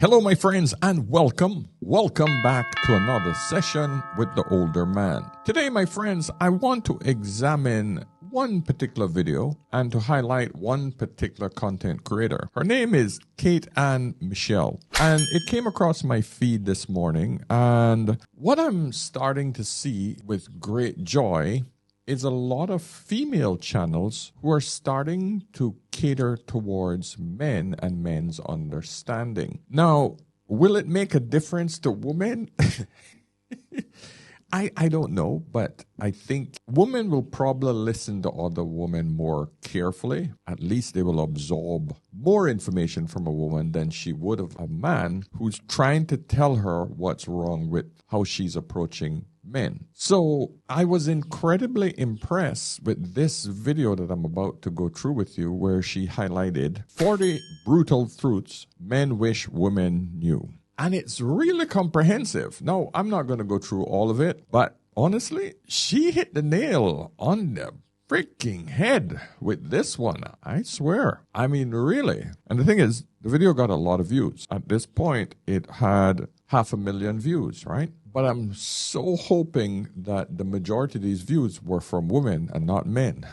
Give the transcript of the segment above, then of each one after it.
Hello, my friends, and welcome. Welcome back to another session with the older man. Today, my friends, I want to examine one particular video and to highlight one particular content creator. Her name is Kate Ann Michelle, and it came across my feed this morning. And what I'm starting to see with great joy is a lot of female channels who are starting to cater towards men and men's understanding. Now, will it make a difference to women? I don't know, but I think women will probably listen to other women more carefully. At least they will absorb more information from a woman than she would of a man who's trying to tell her what's wrong with how she's approaching men. So I was incredibly impressed with this video that I'm about to go through with you, where she highlighted 40 brutal truths men wish women knew. And it's really comprehensive. Now, I'm not going to go through all of it, but honestly, she hit the nail on the freaking head with this one. I swear. I mean, really. And the thing is, the video got a lot of views. At this point, it had 500,000 views, right? But I'm so hoping that the majority of these views were from women and not men.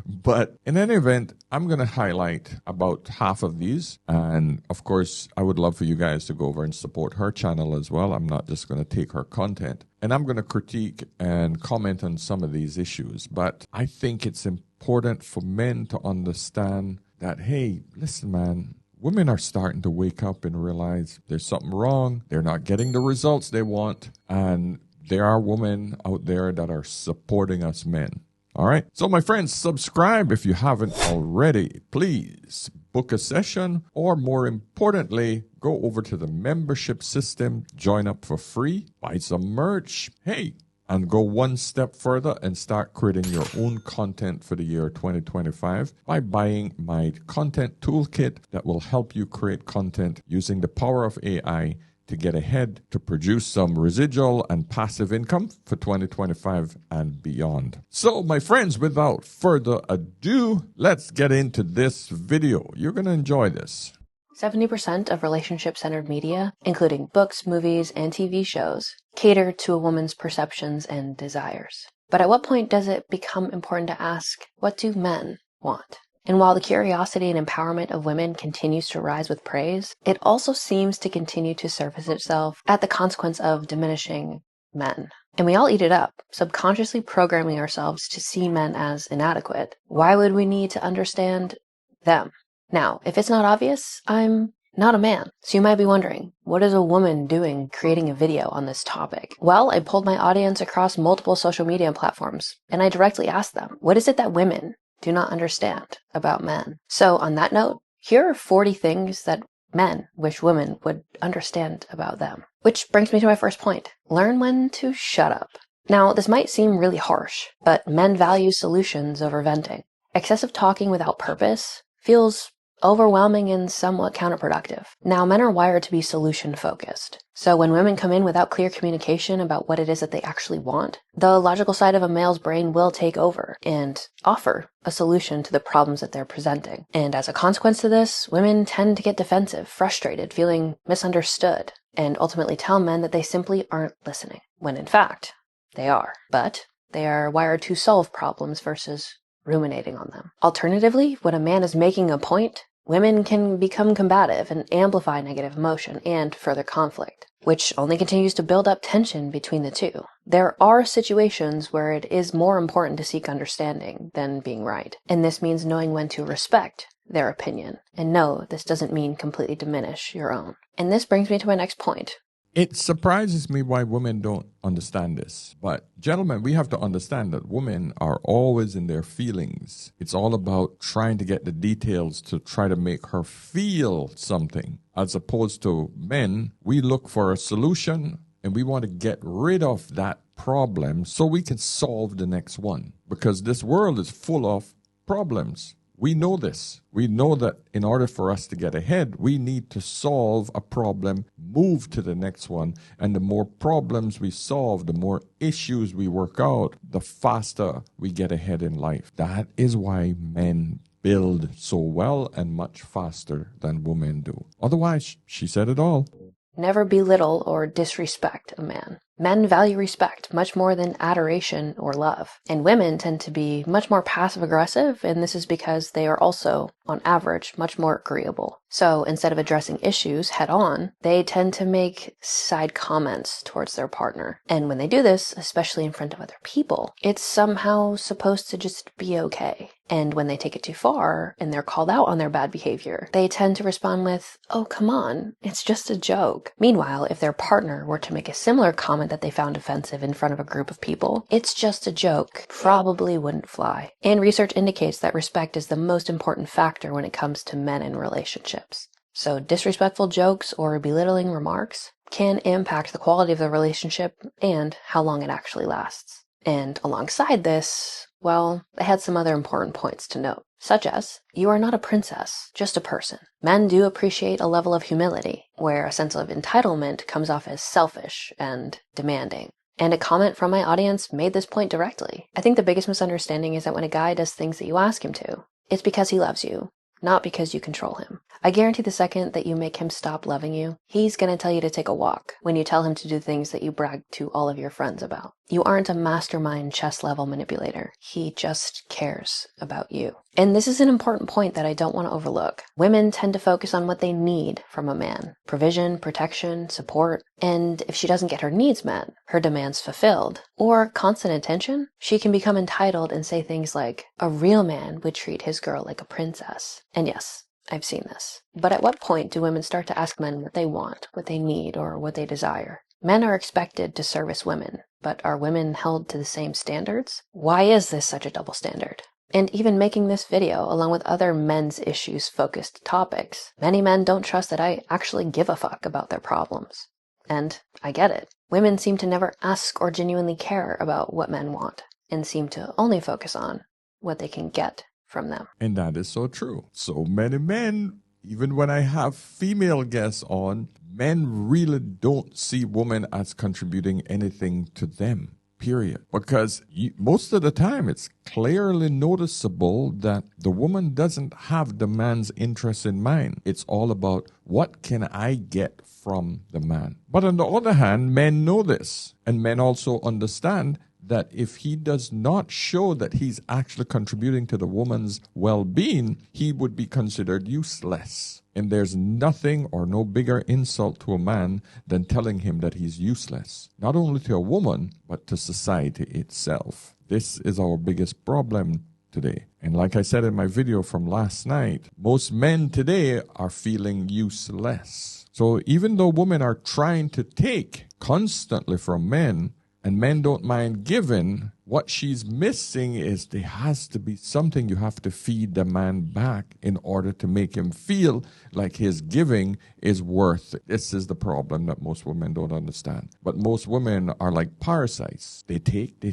But in any event, I'm going to highlight about half of these. And of course, I would love for you guys to go over and support her channel as well. I'm not just going to take her content. And I'm going to critique and comment on some of these issues. But I think it's important for men to understand that, hey, listen, man, women are starting to wake up and realize there's something wrong. They're not getting the results they want. And there are women out there that are supporting us men. All right. So, my friends, subscribe if you haven't already. Please book a session, or more importantly, go over to the membership system, join up for free, buy some merch. Hey, and go one step further and start creating your own content for the year 2025 by buying my content toolkit that will help you create content using the power of AI to get ahead, to produce some residual and passive income for 2025 and beyond. So, my friends, without further ado, let's get into this video. You're going to enjoy this. 70% of relationship-centered media, including books, movies, and TV shows, cater to a woman's perceptions and desires. But at what point does it become important to ask, what do men want? And while the curiosity and empowerment of women continues to rise with praise, it also seems to continue to surface itself at the consequence of diminishing men. And we all eat it up, subconsciously programming ourselves to see men as inadequate. Why would we need to understand them? Now, if it's not obvious, I'm not a man. So you might be wondering, what is a woman doing creating a video on this topic? Well, I pulled my audience across multiple social media platforms, and I directly asked them, what is it that women do not understand about men? So on that note, here are 40 things that men wish women would understand about them. Which brings me to my first point. Learn when to shut up. Now, this might seem really harsh, but men value solutions over venting. Excessive talking without purpose feels overwhelming and somewhat counterproductive. Now, men are wired to be solution-focused. So when women come in without clear communication about what it is that they actually want, the logical side of a male's brain will take over and offer a solution to the problems that they're presenting. And as a consequence to this, women tend to get defensive, frustrated, feeling misunderstood, and ultimately tell men that they simply aren't listening, when in fact, they are. But they are wired to solve problems versus ruminating on them. Alternatively, when a man is making a point, women can become combative and amplify negative emotion and further conflict, which only continues to build up tension between the two. There are situations where it is more important to seek understanding than being right, and this means knowing when to respect their opinion. And no, this doesn't mean completely diminish your own. And this brings me to my next point. It surprises me why women don't understand this. But gentlemen, we have to understand that women are always in their feelings. It's all about trying to get the details to try to make her feel something. As opposed to men, we look for a solution and we want to get rid of that problem so we can solve the next one. Because this world is full of problems. We know this. We know that in order for us to get ahead, we need to solve a problem, move to the next one. And the more problems we solve, the more issues we work out, the faster we get ahead in life. That is why men build so well and much faster than women do. Otherwise, she said it all. Never belittle or disrespect a man. Men value respect much more than adoration or love. And women tend to be much more passive-aggressive, and this is because they are also, on average, much more agreeable. So instead of addressing issues head-on, they tend to make side comments towards their partner. And when they do this, especially in front of other people, it's somehow supposed to just be okay. And when they take it too far, and they're called out on their bad behavior, they tend to respond with, "Oh, come on, it's just a joke." Meanwhile, if their partner were to make a similar comment that they found offensive in front of a group of people, "It's just a joke," probably wouldn't fly. And research indicates that respect is the most important factor when it comes to men in relationships. So disrespectful jokes or belittling remarks can impact the quality of the relationship and how long it actually lasts. And alongside this, well, they had some other important points to note, such as, you are not a princess, just a person. Men do appreciate a level of humility, where a sense of entitlement comes off as selfish and demanding. And a comment from my audience made this point directly. I think the biggest misunderstanding is that when a guy does things that you ask him to, it's because he loves you, not because you control him. I guarantee the second that you make him stop loving you, he's gonna tell you to take a walk when you tell him to do things that you brag to all of your friends about. You aren't a mastermind chess-level manipulator. He just cares about you. And this is an important point that I don't want to overlook. Women tend to focus on what they need from a man. Provision, protection, support. And if she doesn't get her needs met, her demands fulfilled, or constant attention, she can become entitled and say things like, "A real man would treat his girl like a princess." And yes, I've seen this. But at what point do women start to ask men what they want, what they need, or what they desire? Men are expected to service women, but are women held to the same standards? Why is this such a double standard? And even making this video, along with other men's issues-focused topics, many men don't trust that I actually give a fuck about their problems. And I get it. Women seem to never ask or genuinely care about what men want, and seem to only focus on what they can get from them. And that is so true. So many men, even when I have female guests on, men really don't see women as contributing anything to them, period. Because most of the time, it's clearly noticeable that the woman doesn't have the man's interest in mind. It's all about, what can I get from the man? But on the other hand, men know this. And men also understand that if he does not show that he's actually contributing to the woman's well-being, he would be considered useless. And there's nothing or no bigger insult to a man than telling him that he's useless, not only to a woman, but to society itself. This is our biggest problem today. And like I said in my video from last night, most men today are feeling useless. So even though women are trying to take constantly from men, and men don't mind giving, what she's missing is there has to be something you have to feed the man back in order to make him feel like his giving is worth it. This is the problem that most women don't understand. But most women are like parasites. They take, and they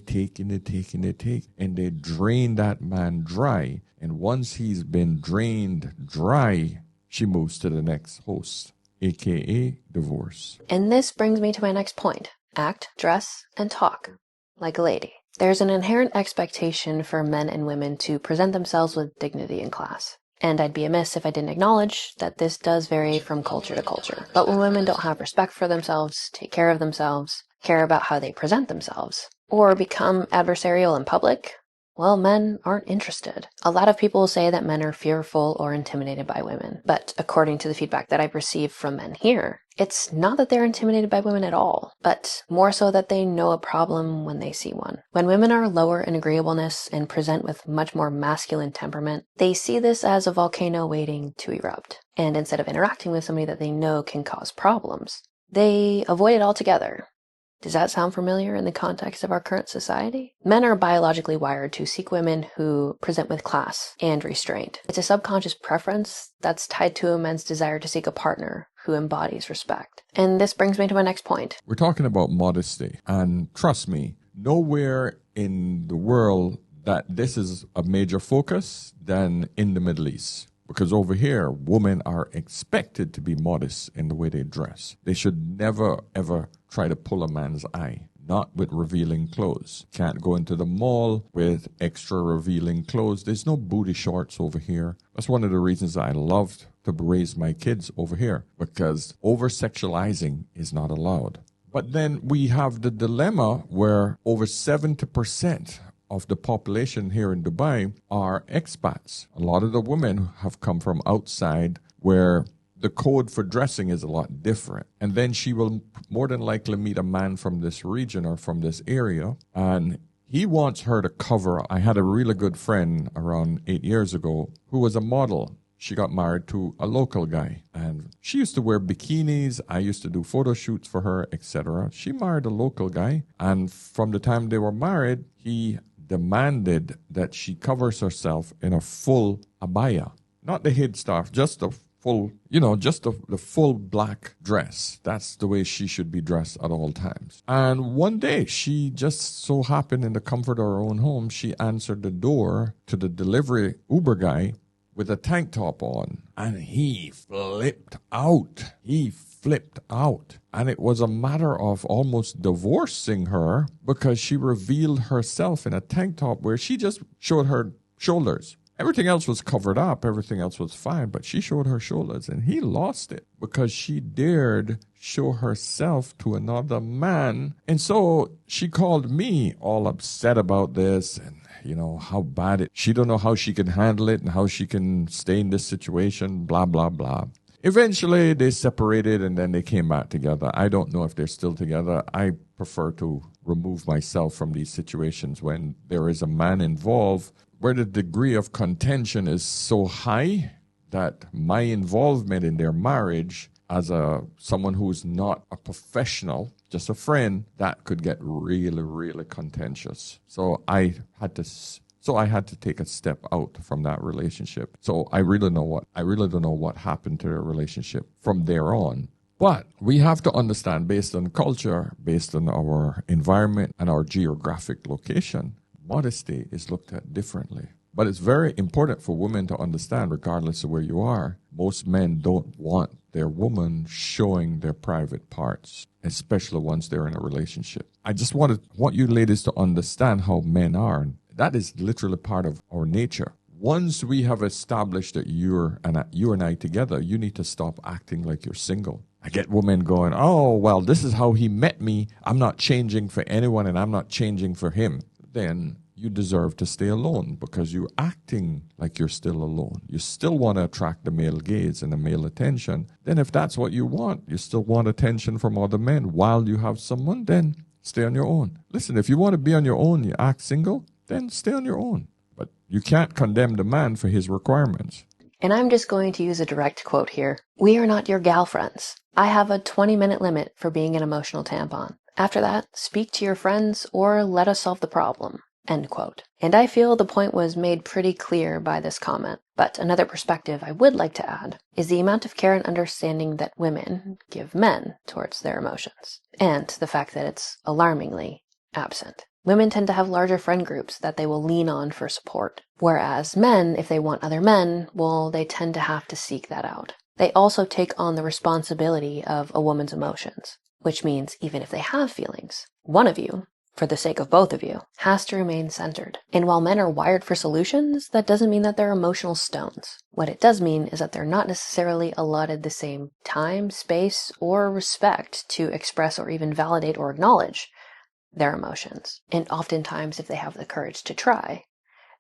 take, and they take, and they drain that man dry. And once he's been drained dry, she moves to the next host, aka divorce. And this brings me to my next point. Act, dress, and talk like a lady. There's an inherent expectation for men and women to present themselves with dignity and class. And I'd be amiss if I didn't acknowledge that this does vary from culture to culture. But when women don't have respect for themselves, take care of themselves, care about how they present themselves, or become adversarial in public, well, men aren't interested. A lot of people say that men are fearful or intimidated by women. But according to the feedback that I've received from men here, it's not that they're intimidated by women at all, but more so that they know a problem when they see one. When women are lower in agreeableness and present with much more masculine temperament, they see this as a volcano waiting to erupt. And instead of interacting with somebody that they know can cause problems, they avoid it altogether. Does that sound familiar in the context of our current society? Men are biologically wired to seek women who present with class and restraint. It's a subconscious preference that's tied to a man's desire to seek a partner who embodies respect. And this brings me to my next point. We're talking about modesty. And trust me, nowhere in the world that this is a major focus than in the Middle East. Because over here, women are expected to be modest in the way they dress. They should never, ever try to pull a man's eye. not with revealing clothes. Can't go into the mall with extra revealing clothes. There's no booty shorts over here. That's one of the reasons I loved to raise my kids over here, because over-sexualizing is not allowed. But then we have the dilemma where over 70% of the population here in Dubai are expats. A lot of the women have come from outside where the code for dressing is a lot different. And then she will more than likely meet a man from this region or from this area, and he wants her to cover up. I had a really good friend around 8 years ago who was a model. She got married to a local guy, and she used to wear bikinis. I used to do photo shoots for her, etc. She married a local guy, and from the time they were married, he demanded that she covers herself in a full abaya. Not the headscarf, just the full, just the full black dress. That's the way she should be dressed at all times. And one day, she just so happened in the comfort of her own home, she answered the door to the delivery Uber guy with a tank top on. And he flipped out. And it was a matter of almost divorcing her because she revealed herself in a tank top where she just showed her shoulders. Everything else was covered up. Everything else was fine, but she showed her shoulders, and he lost it because she dared show herself to another man. And so she called me all upset about this and, how bad it. She don't know how she can handle it and how she can stay in this situation, blah, blah, blah. Eventually, they separated, and then they came back together. I don't know if they're still together. I prefer to remove myself from these situations when there is a man involved, where the degree of contention is so high that my involvement in their marriage as someone who's not a professional, just a friend, that could get really, really contentious. So I had to take a step out from that relationship. So I really don't know what happened to their relationship from there on. But we have to understand, based on culture, based on our environment and our geographic location, modesty is looked at differently. But it's very important for women to understand, regardless of where you are, most men don't want their woman showing their private parts, especially once they're in a relationship. I just want you ladies to understand how men are. That is literally part of our nature. Once we have established that you and I together, you need to stop acting like you're single. I get women going, oh, well, this is how he met me. I'm not changing for anyone and I'm not changing for him. Then you deserve to stay alone because you're acting like you're still alone. You still want to attract the male gaze and the male attention. Then if that's what you want, you still want attention from other men while you have someone, then stay on your own. Listen, if you want to be on your own, you act single, then stay on your own. But you can't condemn the man for his requirements. And I'm just going to use a direct quote here. We are not your gal friends. I have a 20-minute limit for being an emotional tampon. After that, speak to your friends or let us solve the problem. End quote. And I feel the point was made pretty clear by this comment. But another perspective I would like to add is the amount of care and understanding that women give men towards their emotions, and the fact that it's alarmingly absent. Women tend to have larger friend groups that they will lean on for support, whereas men, if they want other men, well, they tend to have to seek that out. They also take on the responsibility of a woman's emotions, which means even if they have feelings, one of you, for the sake of both of you, has to remain centered. And while men are wired for solutions, that doesn't mean that they're emotional stones. What it does mean is that they're not necessarily allotted the same time, space, or respect to express or even validate or acknowledge their emotions. And oftentimes, if they have the courage to try,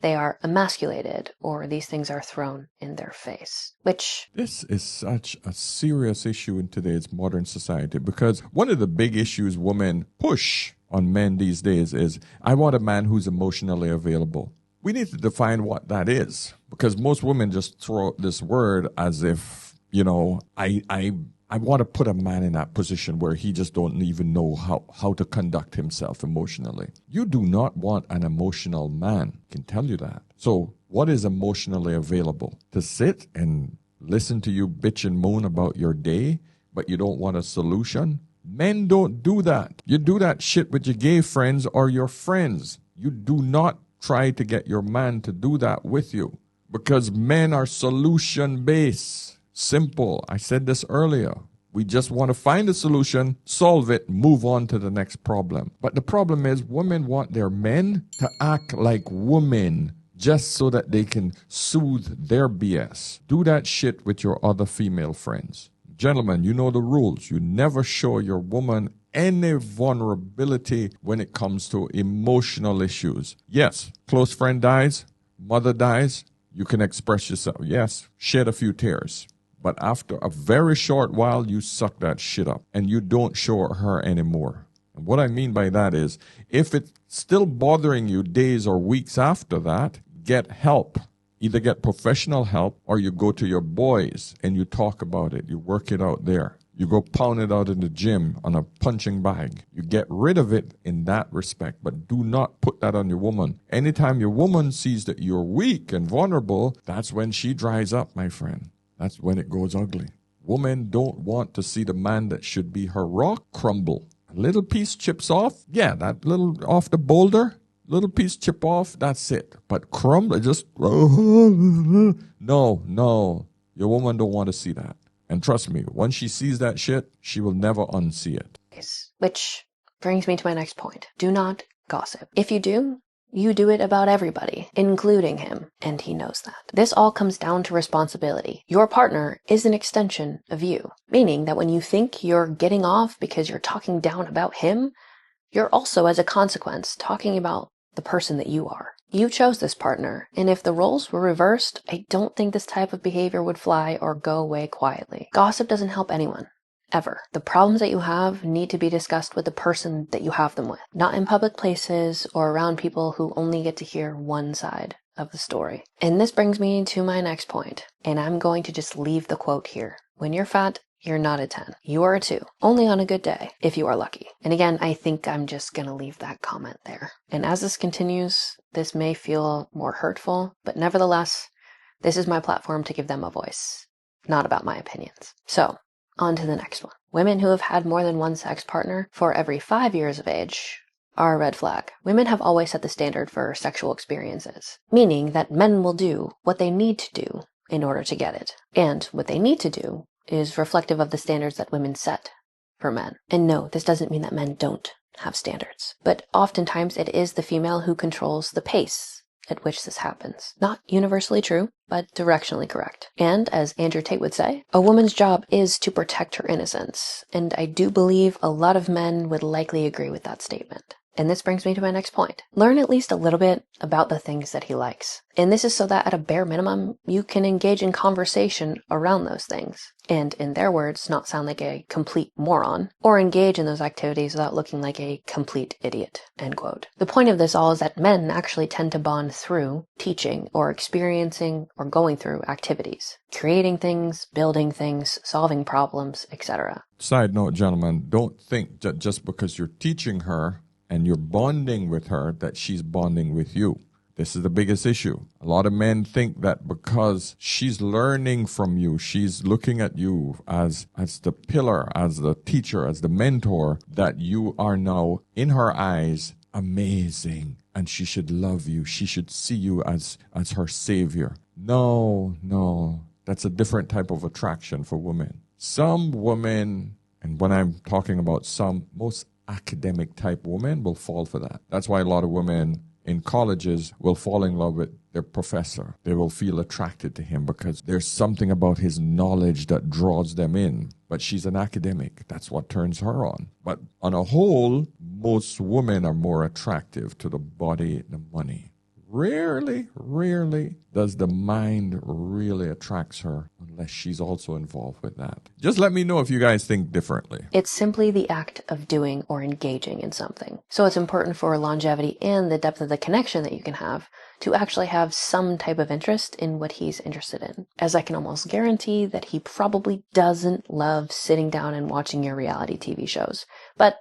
they are emasculated or these things are thrown in their face, which... This is such a serious issue in today's modern society because one of the big issues women push on men these days is, I want a man who's emotionally available. We need to define what that is because most women just throw out this word as if, I want to put a man in that position where he just don't even know how to conduct himself emotionally. You do not want an emotional man. I can tell you that. So what is emotionally available? To sit and listen to you bitch and moan about your day, but you don't want a solution? Men don't do that. You do that shit with your gay friends or your friends. You do not try to get your man to do that with you because men are solution-based. Simple. I said this earlier. We just want to find a solution, solve it, move on to the next problem. But the problem is women want their men to act like women just so that they can soothe their BS. Do that shit with your other female friends. Gentlemen, you know the rules. You never show your woman any vulnerability when it comes to emotional issues. Yes, close friend dies, mother dies, you can express yourself. Yes, shed a few tears. But after a very short while, you suck that shit up and you don't show her anymore. And what I mean by that is, if it's still bothering you days or weeks after that, get help. Either get professional help or you go to your boys and you talk about it. You work it out there. You go pound it out in the gym on a punching bag. You get rid of it in that respect, but do not put that on your woman. Anytime your woman sees that you're weak and vulnerable, that's when she dries up, my friend. That's when it goes ugly. Women don't want to see the man that should be her rock crumble. A little piece chips off. Yeah, that little off the boulder, little piece chip off, that's it. But crumble, just, no. Your woman don't want to see that. And trust me, once she sees that shit, she will never unsee it. Which brings me to my next point. Do not gossip. If you do, you do it about everybody, including him, and he knows that. This all comes down to responsibility. Your partner is an extension of you, meaning that when you think you're getting off because you're talking down about him, you're also, as a consequence, talking about the person that you are. You chose this partner, and if the roles were reversed, I don't think this type of behavior would fly or go away quietly. Gossip doesn't help anyone. Ever. The problems that you have need to be discussed with the person that you have them with, not in public places or around people who only get to hear one side of the story. And this brings me to my next point, and I'm going to just leave the quote here. When you're fat, you're not a 10. You are a 2. Only on a good day, if you are lucky. And again, I think I'm just going to leave that comment there. And as this continues, this may feel more hurtful, but nevertheless, this is my platform to give them a voice, not about my opinions. So, on to the next one. Women who have had more than one sex partner for every 5 years of age are a red flag. Women have always set the standard for sexual experiences, meaning that men will do what they need to do in order to get it. And what they need to do is reflective of the standards that women set for men. And no, this doesn't mean that men don't have standards, but oftentimes it is the female who controls the pace at which this happens. Not universally true, but directionally correct. And as Andrew Tate would say, a woman's job is to protect her innocence. And I do believe a lot of men would likely agree with that statement. And this brings me to my next point. Learn at least a little bit about the things that he likes. And this is so that at a bare minimum, you can engage in conversation around those things. And in their words, not sound like a complete moron, or engage in those activities without looking like a complete idiot, end quote. The point of this all is that men actually tend to bond through teaching or experiencing or going through activities. Creating things, building things, solving problems, etc. Side note, gentlemen, don't think that just because you're teaching her and you're bonding with her, that she's bonding with you. This is the biggest issue. A lot of men think that because she's learning from you, she's looking at you as the pillar, as the teacher, as the mentor, that you are now, in her eyes, amazing. And she should love you. She should see you as her savior. No. That's a different type of attraction for women. Some women, and when I'm talking about some, most academic type women will fall for that. That's why a lot of women in colleges will fall in love with their professor. They will feel attracted to him because there's something about his knowledge that draws them in. But she's an academic. That's what turns her on. But on a whole, most women are more attractive to the body, the money. Rarely does the mind really attracts her unless she's also involved with that. Just let me know if you guys think differently. It's simply the act of doing or engaging in something. So it's important for longevity and the depth of the connection that you can have to actually have some type of interest in what he's interested in. As I can almost guarantee that he probably doesn't love sitting down and watching your reality TV shows, but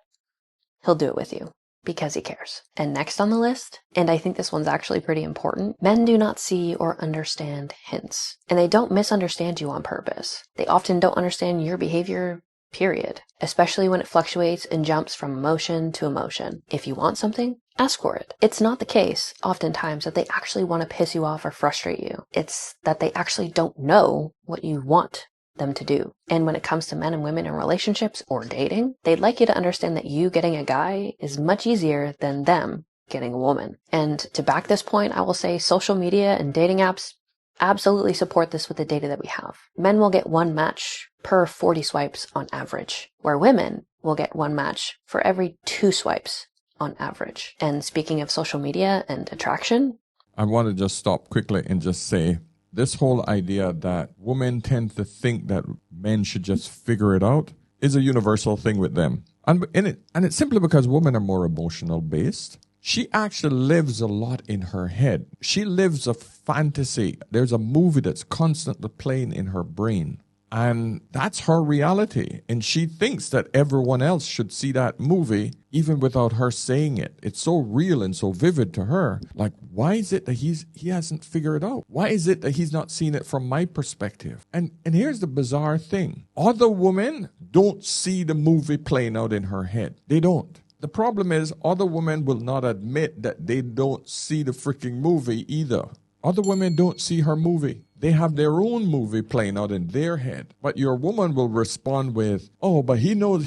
he'll do it with you. Because he cares. And next on the list, and I think this one's actually pretty important, men do not see or understand hints. And they don't misunderstand you on purpose. They often don't understand your behavior, period. Especially when it fluctuates and jumps from emotion to emotion. If you want something, ask for it. It's not the case, oftentimes, that they actually want to piss you off or frustrate you. It's that they actually don't know what you want them to do. And when it comes to men and women in relationships or dating, they'd like you to understand that you getting a guy is much easier than them getting a woman. And to back this point, I will say social media and dating apps absolutely support this with the data that we have. Men will get one match per 40 swipes on average, where women will get one match for every 2 swipes on average. And speaking of social media and attraction, I want to just stop quickly and just say this whole idea that women tend to think that men should just figure it out is a universal thing with them. And it's simply because women are more emotional based. She actually lives a lot in her head. She lives a fantasy. There's a movie that's constantly playing in her brain. And that's her reality. And she thinks that everyone else should see that movie even without her saying it. It's so real and so vivid to her. Like, why is it that he hasn't figured it out? Why is it that he's not seen it from my perspective? And here's the bizarre thing. Other women don't see the movie playing out in her head. They don't. The problem is other women will not admit that they don't see the freaking movie either. Other women don't see her movie. They have their own movie playing out in their head. But your woman will respond with, oh, but he knows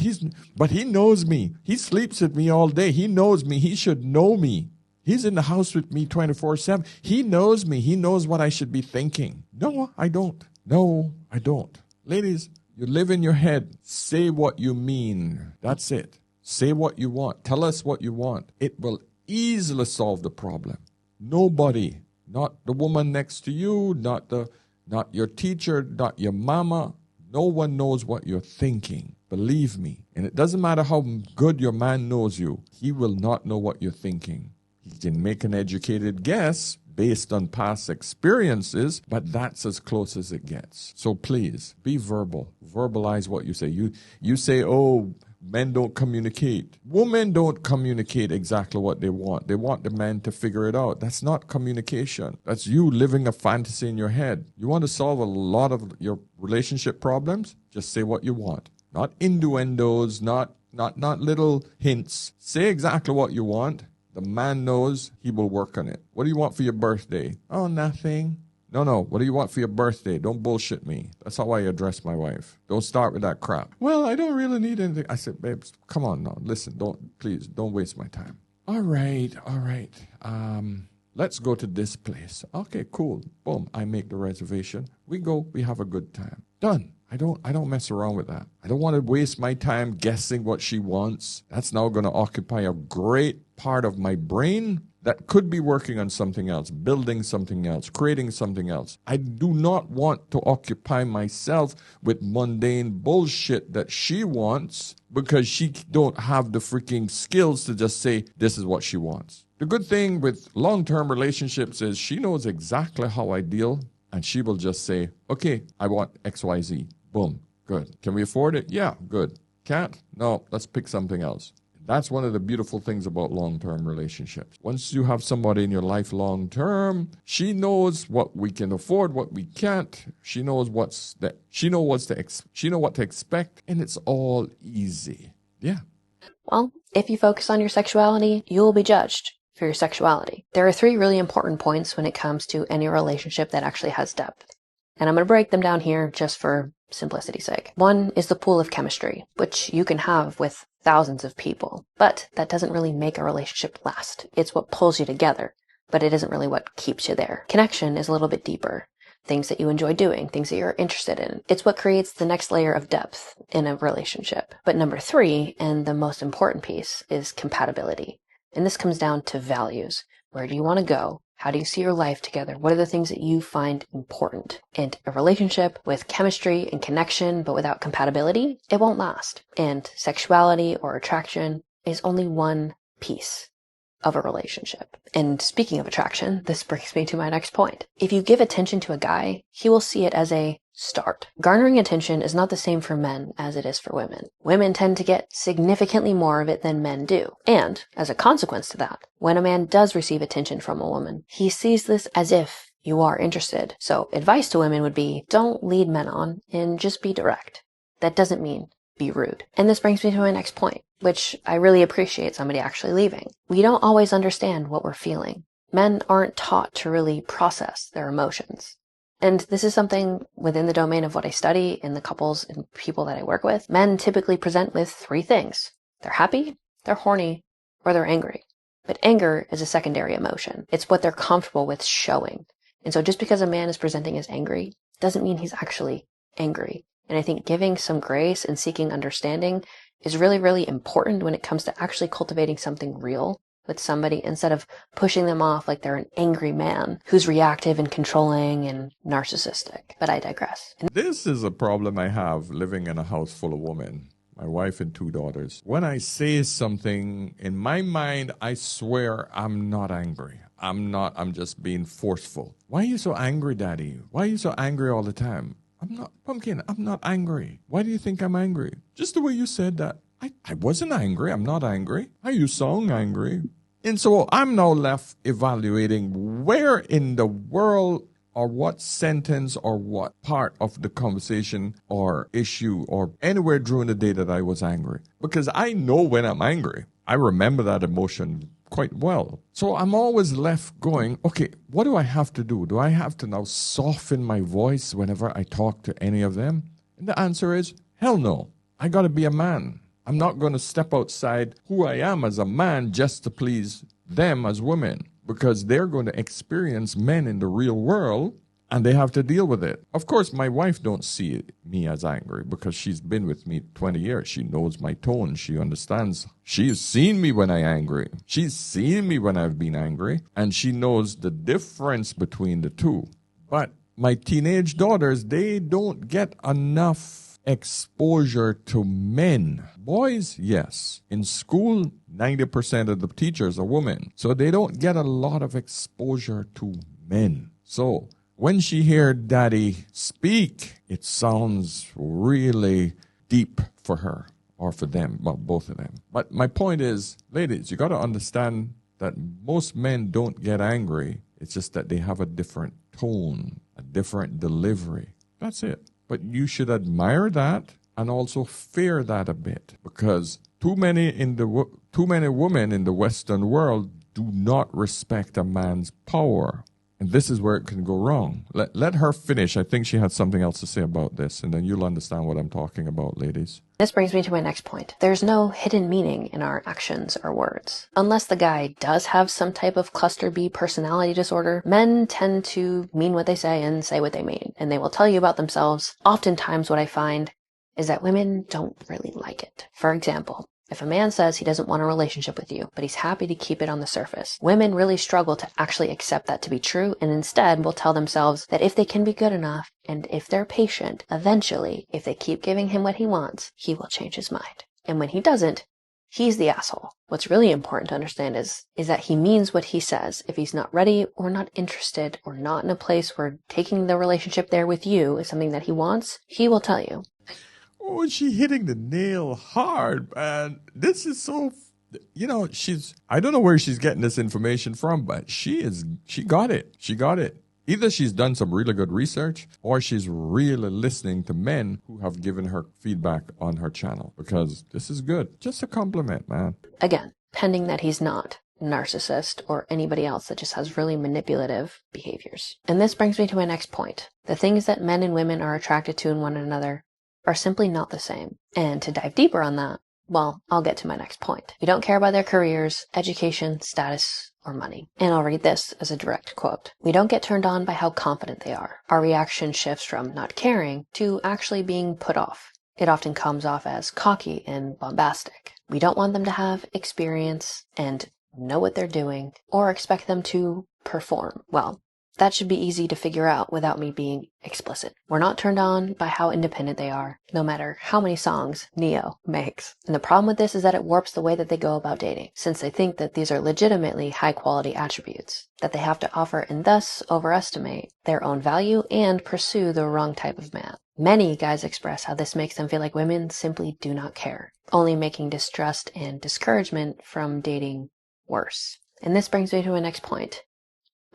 me. He sleeps with me all day. He knows me. He should know me. He's in the house with me 24/7. He knows me. He knows what I should be thinking. No, I don't. No, I don't. Ladies, you live in your head. Say what you mean. That's it. Say what you want. Tell us what you want. It will easily solve the problem. Nobody, not the woman next to you, not your teacher, not your mama. No one knows what you're thinking. Believe me. And it doesn't matter how good your man knows you. He will not know what you're thinking. He can make an educated guess based on past experiences, but that's as close as it gets. So please, be verbal. Verbalize what you say. You say, oh, men don't communicate. Women don't communicate exactly what they want. They want the man to figure it out. That's not communication. That's you living a fantasy in your head. You want to solve a lot of your relationship problems? Just say what you want. Not innuendos, not little hints. Say exactly what you want. The man knows, he will work on it. What do you want for your birthday? Oh, nothing. No. What do you want for your birthday? Don't bullshit me. That's how I address my wife. Don't start with that crap. Well, I don't really need anything. I said, babes, come on now. Listen, please don't waste my time. All right. Let's go to this place. Okay, cool. Boom. I make the reservation. We go. We have a good time. Done. I don't mess around with that. I don't want to waste my time guessing what she wants. That's now going to occupy a great part of my brain that could be working on something else, building something else, creating something else. I do not want to occupy myself with mundane bullshit that she wants because she don't have the freaking skills to just say, this is what she wants. The good thing with long-term relationships is she knows exactly how I deal, and she will just say, okay, I want XYZ. Boom. Good. Can we afford it? Yeah. Good. Can't? No. Let's pick something else. That's one of the beautiful things about long-term relationships. Once you have somebody in your life long-term, she knows what we can afford, what we can't. She knows what to expect, and it's all easy. Yeah. well, if you focus on your sexuality, you will be judged for your sexuality. There are 3 really important points when it comes to any relationship that actually has depth. And I'm going to break them down here just for simplicity's sake. 1 is the pool of chemistry, which you can have with thousands of people, but that doesn't really make a relationship last. It's what pulls you together, but it isn't really what keeps you there. Connection is a little bit deeper. Things that you enjoy doing, things that you're interested in. It's what creates the next layer of depth in a relationship. But number 3, and the most important piece, is compatibility. And this comes down to values. Where do you want to go? How do you see your life together? What are the things that you find important? And a relationship with chemistry and connection, but without compatibility, it won't last. And sexuality or attraction is only one piece of a relationship. And speaking of attraction, this brings me to my next point. If you give attention to a guy, he will see it as a start. Garnering attention is not the same for men as it is for women. Women tend to get significantly more of it than men do. And as a consequence to that, when a man does receive attention from a woman, he sees this as if you are interested. So advice to women would be, don't lead men on and just be direct. That doesn't mean be rude. And this brings me to my next point, which I really appreciate somebody actually leaving. We don't always understand what we're feeling. Men aren't taught to really process their emotions. And this is something within the domain of what I study in the couples and people that I work with. Men typically present with three things. They're happy, they're horny, or they're angry. But anger is a secondary emotion. It's what they're comfortable with showing. And so just because a man is presenting as angry doesn't mean he's actually angry. And I think giving some grace and seeking understanding is really, really important when it comes to actually cultivating something real with somebody instead of pushing them off like they're an angry man who's reactive and controlling and narcissistic. But I digress. This is a problem I have living in a house full of women. My wife and two daughters. When I say something, in my mind, I swear I'm not angry. I'm just being forceful. Why are you so angry, Daddy? Why are you so angry all the time? I'm not, Pumpkin, I'm not angry. Why do you think I'm angry? Just the way you said that. I wasn't angry. I'm not angry. How you sound angry? And so I'm now left evaluating where in the world or what sentence or what part of the conversation or issue or anywhere during the day that I was angry. Because I know when I'm angry. I remember that emotion quite well. So I'm always left going, okay, what do I have to do? Do I have to now soften my voice whenever I talk to any of them? And the answer is, hell no. I got to be a man. I'm not going to step outside who I am as a man just to please them as women, because they're going to experience men in the real world and they have to deal with it. Of course, my wife don't see me as angry because she's been with me 20 years. She knows my tone. She understands. She's seen me when I'm angry. She's seen me when I've been angry, and she knows the difference between the two. But my teenage daughters, they don't get enough exposure to men. Boys, yes. In school, 90% of the teachers are women. So they don't get a lot of exposure to men. So when she heard Daddy speak, it sounds really deep for her or for them, well, both of them. But my point is, ladies, you got to understand that most men don't get angry. It's just that they have a different tone, a different delivery. That's it. But you should admire that and also fear that a bit, because too many women in the Western world do not respect a man's power. And this is where it can go wrong. Let her finish. I think she had something else to say about this, and then you'll understand what I'm talking about, ladies. This brings me to my next point. There's no hidden meaning in our actions or words. Unless the guy does have some type of cluster B personality disorder, men tend to mean what they say and say what they mean, and they will tell you about themselves. Oftentimes what I find is that women don't really like it. For example, if a man says he doesn't want a relationship with you, but he's happy to keep it on the surface, women really struggle to actually accept that to be true, and instead will tell themselves that if they can be good enough, and if they're patient, eventually, if they keep giving him what he wants, he will change his mind. And when he doesn't, he's the asshole. What's really important to understand is that he means what he says. If he's not ready or not interested or not in a place where taking the relationship there with you is something that he wants, he will tell you. Oh, she's hitting the nail hard, man. This is so, I don't know where she's getting this information from, but she got it. She got it. Either she's done some really good research or she's really listening to men who have given her feedback on her channel, because this is good. Just a compliment, man. Again, pending that he's not a narcissist or anybody else that just has really manipulative behaviors. And this brings me to my next point. The things that men and women are attracted to in one another are simply not the same. And to dive deeper on that, well, I'll get to my next point. We don't care about their careers, education, status, or money. And I'll read this as a direct quote. We don't get turned on by how confident they are. Our reaction shifts from not caring to actually being put off. It often comes off as cocky and bombastic. We don't want them to have experience and know what they're doing or expect them to perform. Well, that should be easy to figure out without me being explicit. We're not turned on by how independent they are, no matter how many songs Neo makes. And the problem with this is that it warps the way that they go about dating, since they think that these are legitimately high-quality attributes that they have to offer, and thus overestimate their own value and pursue the wrong type of man. Many guys express how this makes them feel like women simply do not care, only making distrust and discouragement from dating worse. And this brings me to my next point.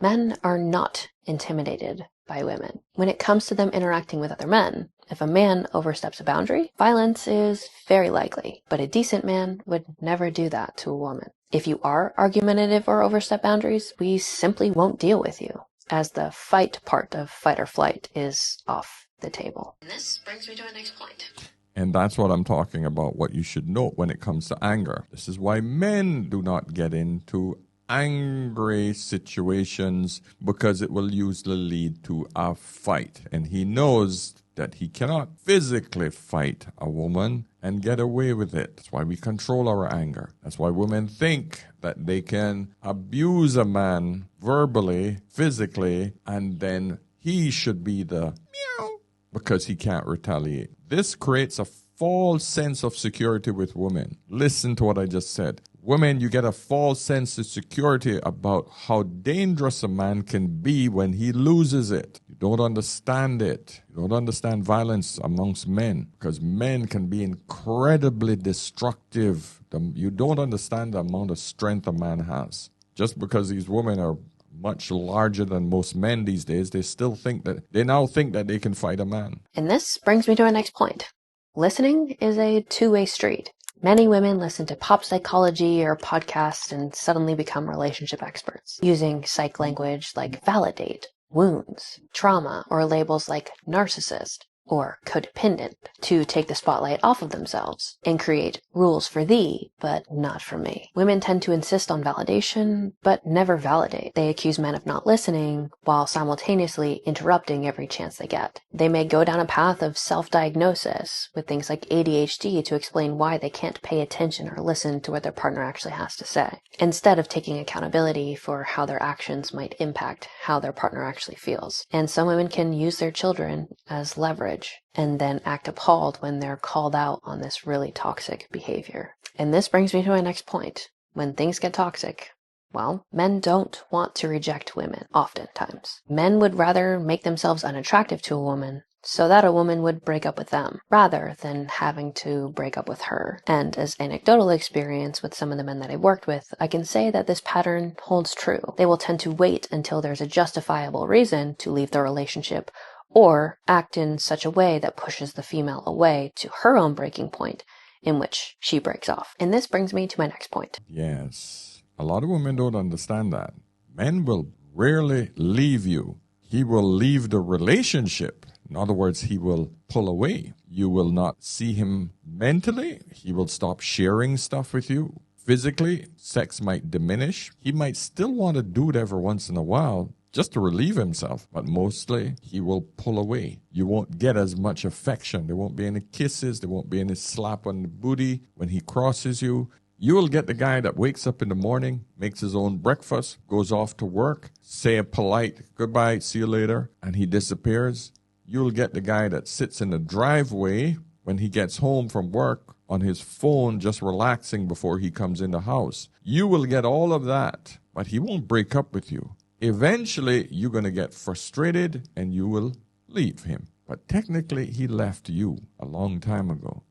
Men are not intimidated by women. When it comes to them interacting with other men, if a man oversteps a boundary, violence is very likely, but a decent man would never do that to a woman. If you are argumentative or overstep boundaries, we simply won't deal with you. as the fight part of fight or flight is off the table. And this brings me to our next point. And that's what I'm talking about, what you should note when it comes to anger. This is why men do not get into angry situations, because it will usually lead to a fight. And he knows that he cannot physically fight a woman and get away with it. That's why we control our anger. That's why women think that they can abuse a man verbally, physically, and then he should be the meow because he can't retaliate. This creates a false sense of security with women. Listen to what I just said. Women, you get a false sense of security about how dangerous a man can be when he loses it. You don't understand it. You don't understand violence amongst men, because men can be incredibly destructive. You don't understand the amount of strength a man has. Just because these women are much larger than most men these days, they now think that they can fight a man. And this brings me to our next point. Listening is a two-way street. Many women listen to pop psychology or podcasts and suddenly become relationship experts, using psych language like validate, wounds, trauma, or labels like narcissist or codependent to take the spotlight off of themselves and create rules for thee, but not for me. Women tend to insist on validation, but never validate. They accuse men of not listening while simultaneously interrupting every chance they get. They may go down a path of self-diagnosis with things like ADHD to explain why they can't pay attention or listen to what their partner actually has to say, instead of taking accountability for how their actions might impact how their partner actually feels. And some women can use their children as leverage and then act appalled when they're called out on this really toxic behavior. And this brings me to my next point. When things get toxic, well, men don't want to reject women, oftentimes. Men would rather make themselves unattractive to a woman so that a woman would break up with them, rather than having to break up with her. And as anecdotal experience with some of the men that I've worked with, I can say that this pattern holds true. They will tend to wait until there's a justifiable reason to leave the relationship, or act in such a way that pushes the female away to her own breaking point, in which she breaks off. And this brings me to my next point. Yes. A lot of women don't understand that. Men will rarely leave you. He will leave the relationship. In other words, he will pull away. You will not see him mentally. He will stop sharing stuff with you. Physically, sex might diminish. He might still want to do it every once in a while, just to relieve himself, but mostly he will pull away. You won't get as much affection. There won't be any kisses. There won't be any slap on the booty when he crosses you. You will get the guy that wakes up in the morning, makes his own breakfast, goes off to work, say a polite goodbye, see you later, and he disappears. You'll get the guy that sits in the driveway when he gets home from work on his phone, just relaxing before he comes in the house. You will get all of that, but he won't break up with you. Eventually, you're going to get frustrated and you will leave him. But technically, he left you a long time ago.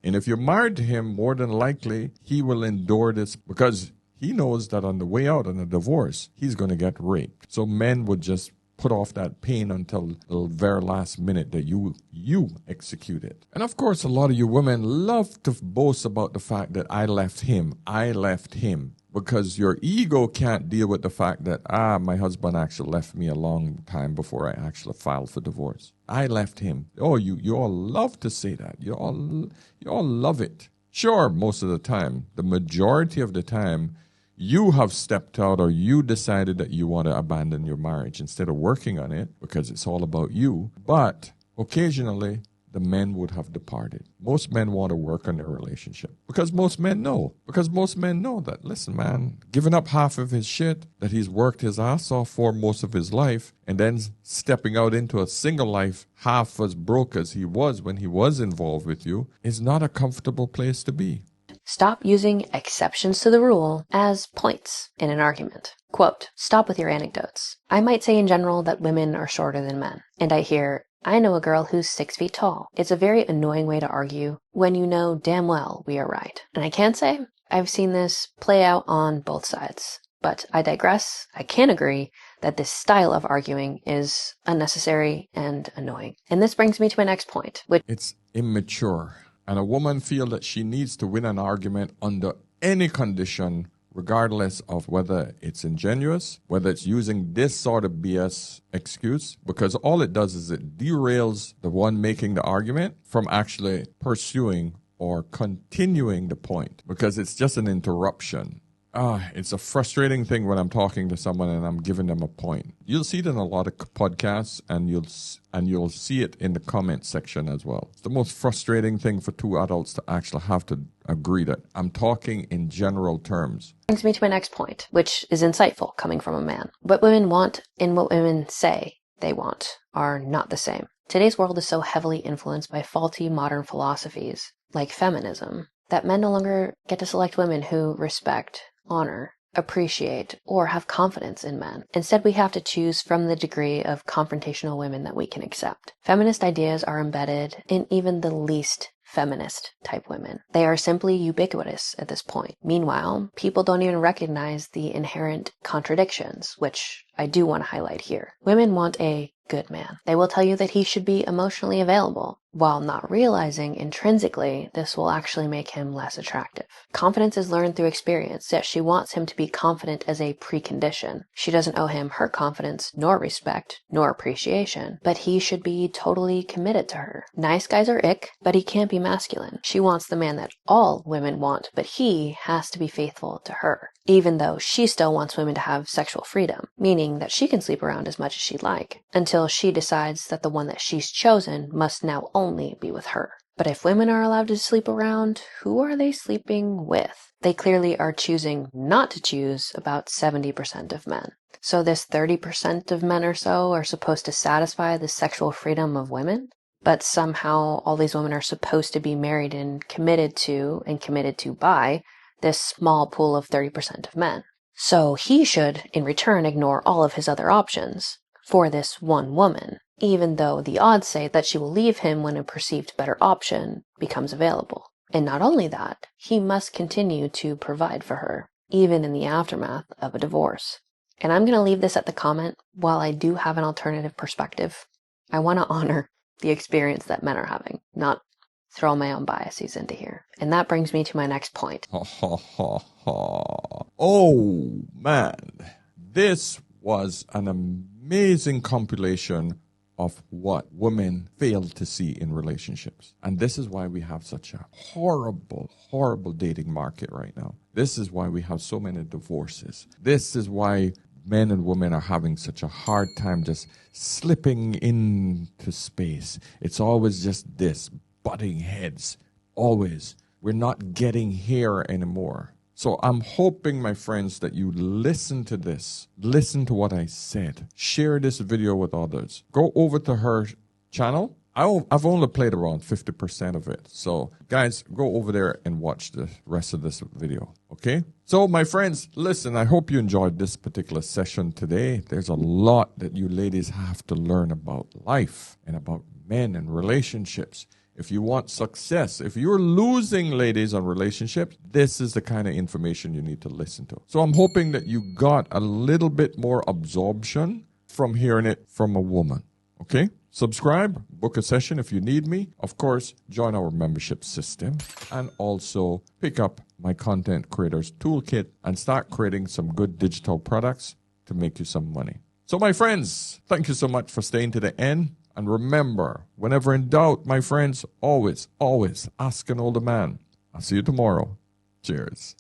And if you're married to him, more than likely, he will endure this because he knows that on the way out on a divorce, he's going to get raped. So men would just put off that pain until the very last minute that you execute it. And of course, a lot of you women love to boast about the fact that I left him, because your ego can't deal with the fact that, my husband actually left me a long time before I actually filed for divorce. I left him. Oh, you all love to say that. You all love it. Sure, most of the time, the majority of the time, you have stepped out or you decided that you want to abandon your marriage instead of working on it because it's all about you. But occasionally, the men would have departed. Most men want to work on their relationship because most men know. That, listen, man, giving up half of his shit that he's worked his ass off for most of his life and then stepping out into a single life half as broke as he was when he was involved with you is not a comfortable place to be. Stop using exceptions to the rule as points in an argument. Quote, stop with your anecdotes. I might say in general that women are shorter than men. And I hear, I know a girl who's 6 feet tall. It's a very annoying way to argue when you know damn well we are right. And I can say I've seen this play out on both sides. But I digress. I can agree that this style of arguing is unnecessary and annoying. And this brings me to my next point, which it's immature. And a woman feels that she needs to win an argument under any condition regardless of whether it's ingenuous, whether it's using this sort of BS excuse, because all it does is it derails the one making the argument from actually pursuing or continuing the point, because it's just an interruption. It's a frustrating thing when I'm talking to someone and I'm giving them a point. You'll see it in a lot of podcasts, and you'll see it in the comment section as well. It's the most frustrating thing for two adults to actually have to agree that I'm talking in general terms. Brings me to my next point, which is insightful coming from a man. What women want and what women say they want are not the same. Today's world is so heavily influenced by faulty modern philosophies, like feminism, that men no longer get to select women who respect, honor, appreciate, or have confidence in men. Instead, we have to choose from the degree of confrontational women that we can accept. Feminist ideas are embedded in even the least feminist type women. They are simply ubiquitous at this point. Meanwhile, people don't even recognize the inherent contradictions, which I do want to highlight here. Women want a good man. They will tell you that he should be emotionally available, while not realizing intrinsically this will actually make him less attractive. Confidence is learned through experience, yet she wants him to be confident as a precondition. She doesn't owe him her confidence, nor respect, nor appreciation, but he should be totally committed to her. Nice guys are ick, but he can't be masculine. She wants the man that all women want, but he has to be faithful to her, even though she still wants women to have sexual freedom, meaning that she can sleep around as much as she'd like, until she decides that the one that she's chosen must now only be with her. But if women are allowed to sleep around, who are they sleeping with? They clearly are choosing not to choose about 70% of men. So this 30% of men or so are supposed to satisfy the sexual freedom of women? But somehow all these women are supposed to be married and committed to by this small pool of 30% of men. So he should, in return, ignore all of his other options for this one woman, even though the odds say that she will leave him when a perceived better option becomes available. And not only that, he must continue to provide for her, even in the aftermath of a divorce. And I'm going to leave this at the comment. While I do have an alternative perspective, I want to honor the experience that men are having, not throw my own biases into here. And that brings me to my next point. Oh, man. This was an amazing compilation of what women fail to see in relationships. And this is why we have such a horrible, horrible dating market right now. This is why we have so many divorces. This is why men and women are having such a hard time just slipping into space. It's always just this, butting heads. Always. We're not getting here anymore. So I'm hoping, my friends, that you listen to this. Listen to what I said. Share this video with others. Go over to her channel. I've only played around 50% of it. So, guys, go over there and watch the rest of this video. Okay? So, my friends, listen, I hope you enjoyed this particular session today. There's a lot that you ladies have to learn about life and about men and relationships. If you want success, if you're losing, ladies, on relationships, this is the kind of information you need to listen to. So I'm hoping that you got a little bit more absorption from hearing it from a woman. Okay? Subscribe, book a session if you need me. Of course, join our membership system and also pick up my Content Creators Toolkit and start creating some good digital products to make you some money. So my friends, thank you so much for staying to the end. And remember, whenever in doubt, my friends, always, always ask an older man. I'll see you tomorrow. Cheers.